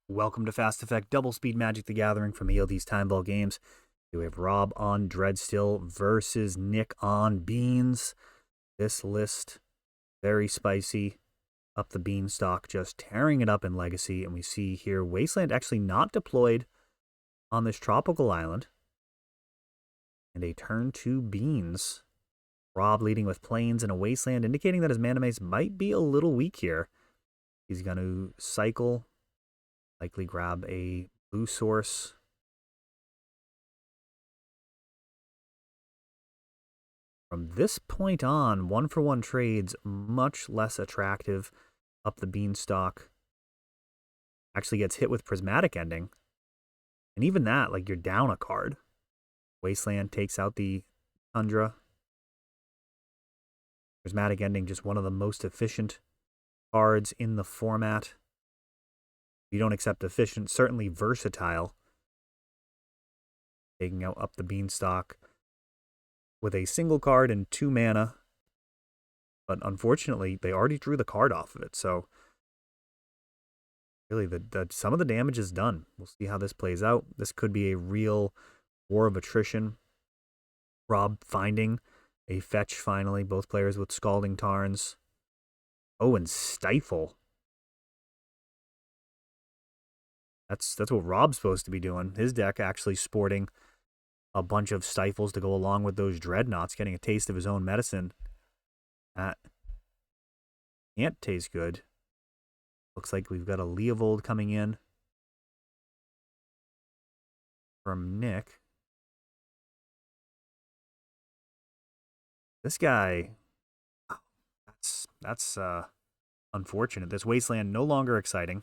Welcome to Fast Effect Double Speed Magic the Gathering from ELD's Time Ball Games. We have Rob on Dreadstill versus Nick on Beans. This list, very spicy. Up the beanstalk, just tearing it up in Legacy. And we see here Wasteland actually not deployed on this tropical island. And a turn 2 Beans. Rob leading with Plains and a Wasteland, indicating that his mana base might be a little weak here. He's going to cycle. Likely grab a blue source. From this point on, 1-for-1 trades, much less attractive. Up the beanstalk. Actually gets hit with Prismatic Ending. And even that, like, you're down a card. Wasteland takes out the Tundra. Prismatic Ending, just one of the most efficient cards in the format. You don't accept efficient, certainly versatile. Taking out up the beanstalk with a single card and 2 mana. But unfortunately, they already drew the card off of it. So really, some of the damage is done. We'll see how this plays out. This could be a real war of attrition. Rob finding a fetch finally. Both players with Scalding Tarns. Oh, and Stifle. That's what Rob's supposed to be doing. His deck actually sporting a bunch of Stifles to go along with those Dreadnoughts, getting a taste of his own medicine. That can't taste good. Looks like we've got a Leovold coming in from Nick. This guy, that's unfortunate. This Wasteland no longer exciting.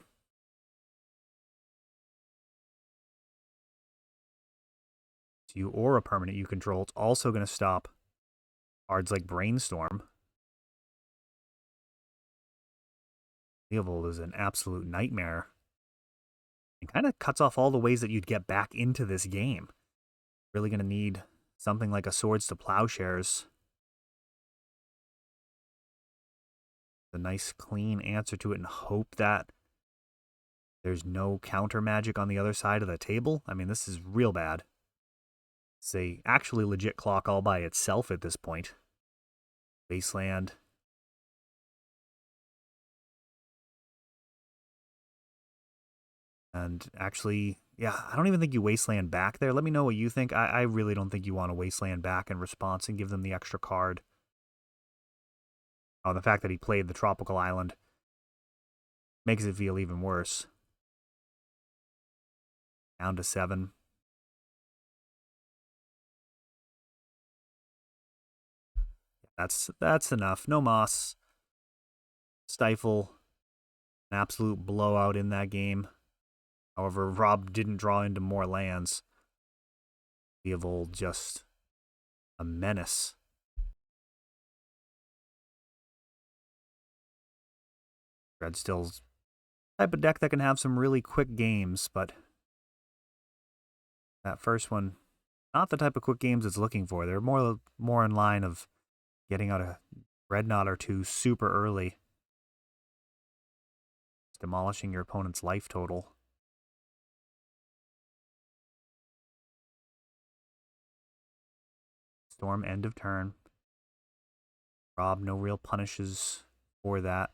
You or a permanent you control. It's also going to stop cards like Brainstorm. Leovold is an absolute nightmare. It kind of cuts off all the ways that you'd get back into this game. Really going to need something like a Swords to Plowshares. A nice clean answer to it and hope that there's no counter magic on the other side of the table. I mean, this is real bad. It's a actually legit clock all by itself at this point. Wasteland. And actually, yeah, I don't even think you Wasteland back there. Let me know what you think. I really don't think you want to Wasteland back in response and give them the extra card. Oh, the fact that he played the Tropical Island makes it feel even worse. Down to 7. That's enough. No moss. Stifle. An absolute blowout in that game. However, Rob didn't draw into more lands. Leovold just a menace. Dreadstill's type of deck that can have some really quick games, but that first one, not the type of quick games it's looking for. They're more in line of getting out a Dreadnought or 2 super early. Demolishing your opponent's life total. Storm, end of turn. Rob, no real punishes for that.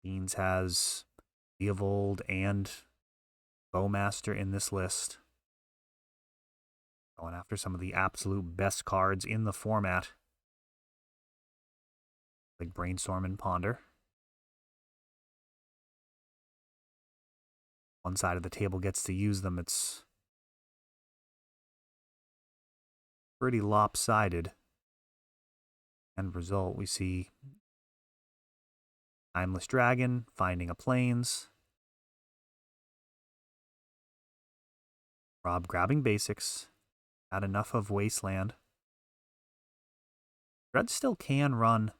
Beans has Leovold and Bowmaster in this list. Going after some of the absolute best cards in the format. Like Brainstorm and Ponder. One side of the table gets to use them. It's pretty lopsided. End result, we see Timeless Dragon finding a Plains. Rob grabbing basics. Had enough of Wasteland. Dreadstill can run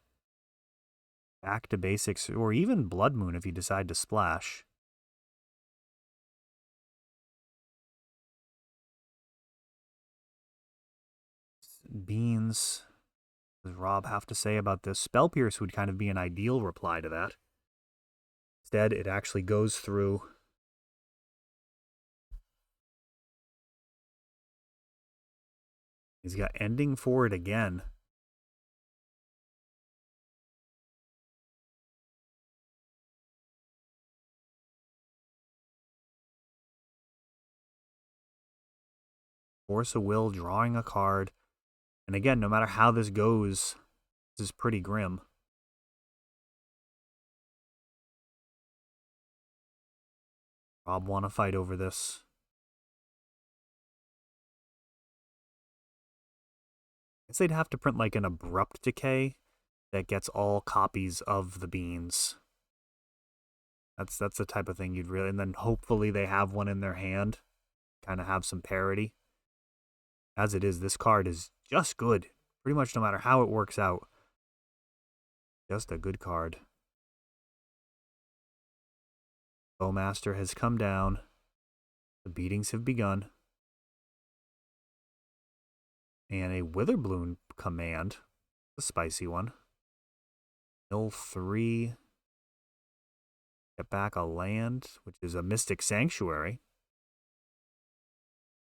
back to basics, or even Blood Moon if you decide to splash. Beans. What does Rob have to say about this? Spell Pierce would kind of be an ideal reply to that. Instead, it actually goes through. He's got ending for it again. Force of Will, drawing a card. And again, no matter how this goes, this is pretty grim. Rob want to fight over this. I guess they'd have to print like an Abrupt Decay that gets all copies of the beans. That's the type of thing you'd really... And then hopefully they have one in their hand. Kind of have some parity. As it is, this card is just good. Pretty much no matter how it works out. Just a good card. Bowmaster has come down. The beatings have begun. And a Witherbloom command. A spicy one. Mill 3. Get back a land, which is a Mystic Sanctuary.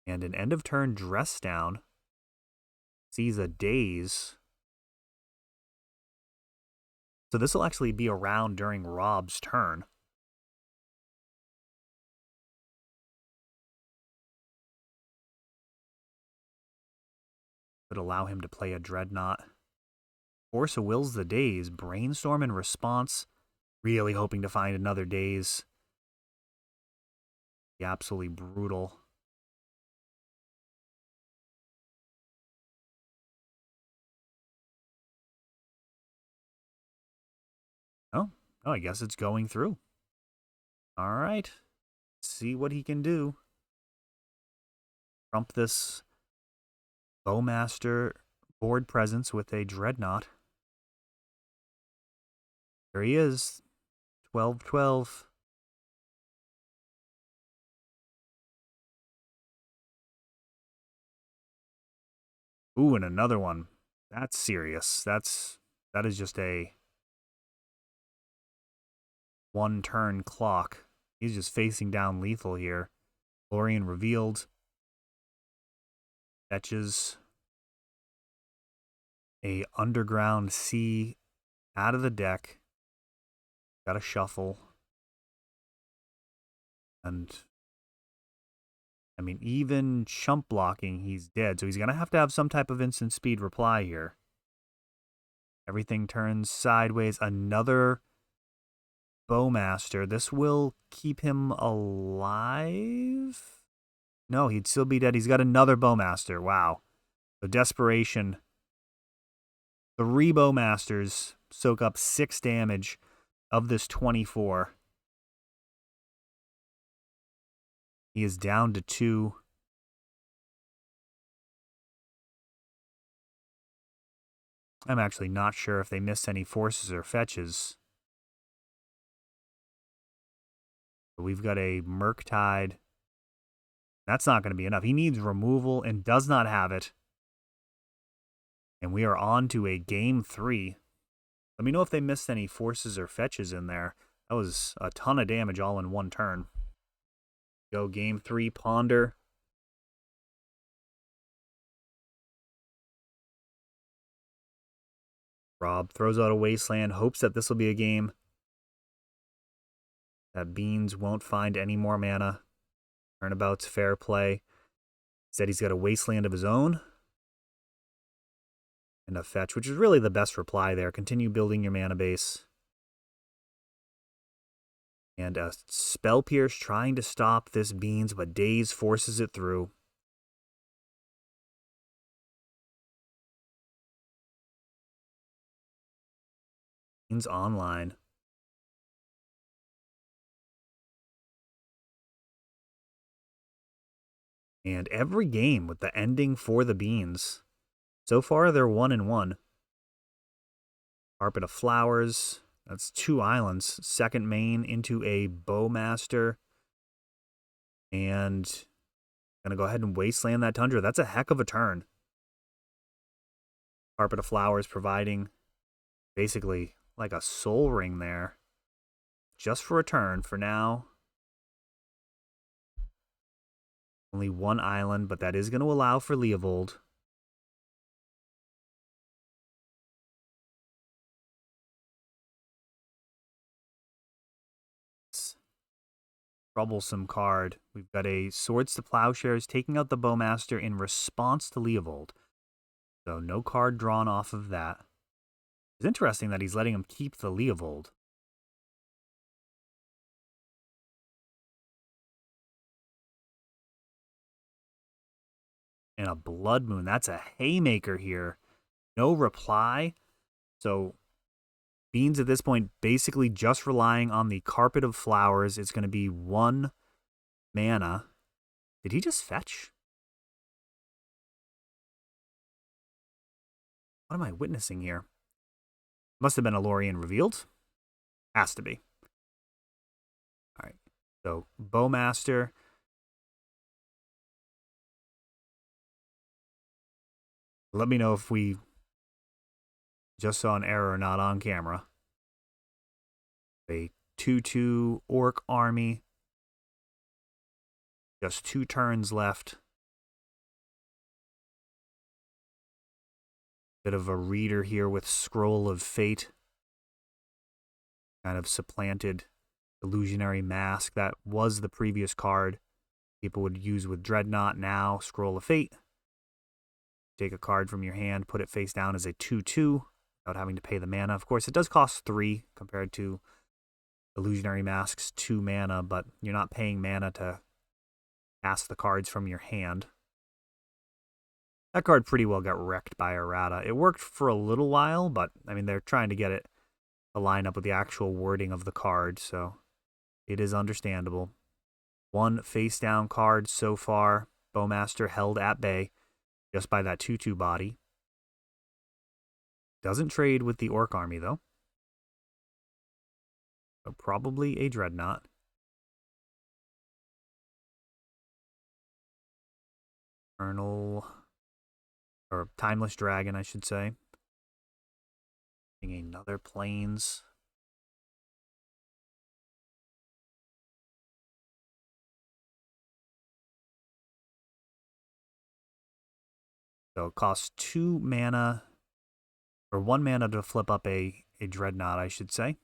And an end of turn dress down. Sees a daze. So this will actually be around during Rob's turn. Would allow him to play a Dreadnought. Force of Will's the daze. Brainstorm in response. Really hoping to find another daze. Be absolutely brutal. Oh, I guess it's going through. All right. Let's see what he can do. Trump this Bowmaster board presence with a Dreadnought. There he is. 12-12. Ooh, and another one. That's serious. That is just a one-turn clock. He's just facing down lethal here. Lorien revealed. Fetches a Underground Sea out of the deck. Got a shuffle. And I mean, even chump blocking, he's dead. So he's going to have some type of instant speed reply here. Everything turns sideways. Another Bowmaster. This will keep him alive? No, he'd still be dead. He's got another Bowmaster. Wow. The desperation. 3 Bowmasters soak up 6 damage of this 24. He is down to 2. I'm actually not sure if they missed any forces or fetches. But we've got a Murktide. That's not going to be enough. He needs removal and does not have it. And we are on to a game 3. Let me know if they missed any forces or fetches in there. That was a ton of damage all in one turn. Go game 3, Ponder. Rob throws out a Wasteland, hopes that this will be a game that Beans won't find any more mana. Turnabout's fair play. Said he's got a Wasteland of his own. And a fetch, which is really the best reply there. Continue building your mana base. And a Spell Pierce trying to stop this Beans, but Daze forces it through. Beans online. And every game with the ending for the Beans. So far, they're 1-1. Carpet of Flowers. That's 2 islands. Second main into a Bowmaster. And going to go ahead and Wasteland that Tundra. That's a heck of a turn. Carpet of Flowers providing basically like a Soul Ring there. just for a turn for now. Only one island, but that is going to allow for Leovold. Troublesome card. We've got a Swords to Plowshares taking out the Bowmaster in response to Leovold. So no card drawn off of that. It's interesting that he's letting him keep the Leovold. And a Blood Moon. That's a haymaker here. No reply. So Beans at this point basically just relying on the Carpet of Flowers. It's going to be 1 mana. Did he just fetch? What am I witnessing here? Must have been a Lorien revealed. Has to be. All right. So Bowmaster. Let me know if we just saw an error not on camera. A 2/2 Orc army. Just 2 turns left. Bit of a reader here with Scroll of Fate. Kind of supplanted Illusionary Mask. That was the previous card people would use with Dreadnought. Now, Scroll of Fate. Take a card from your hand, put it face down as a 2/2 without having to pay the mana. Of course, it does cost 3 compared to Illusionary Mask's 2 mana, but you're not paying mana to cast the cards from your hand. That card pretty well got wrecked by errata. It worked for a little while, but, I mean, they're trying to get it to line up with the actual wording of the card, so it is understandable. 1 face-down card so far. Bowmaster held at bay just by that 2/2 body. Doesn't trade with the Orc army, though. So probably a Dreadnought. Eternal, or Timeless Dragon, I should say. Another Plains. So it costs 2 mana, or 1 mana to flip up a Dreadnought, I should say.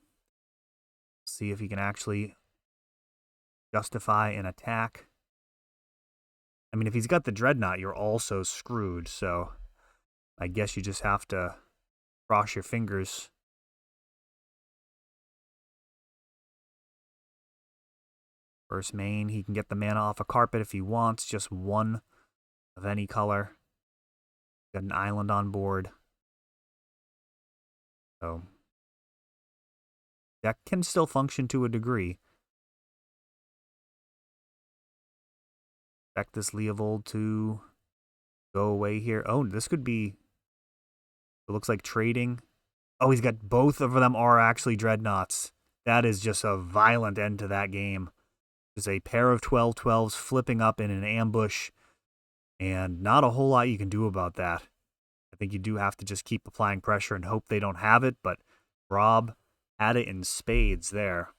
See if he can actually justify an attack. I mean, if he's got the Dreadnought, you're also screwed, so I guess you just have to cross your fingers. First main, he can get the mana off a carpet if he wants, just 1 of any color. Got an island on board. So that can still function to a degree. Expect this Leovold to go away here. Oh, this could be, it looks like trading. Oh, he's got both of them are actually Dreadnoughts. That is just a violent end to that game. There's a pair of 12/12s flipping up in an ambush, and not a whole lot you can do about that. I think you do have to just keep applying pressure and hope they don't have it, but Rob had it in spades there.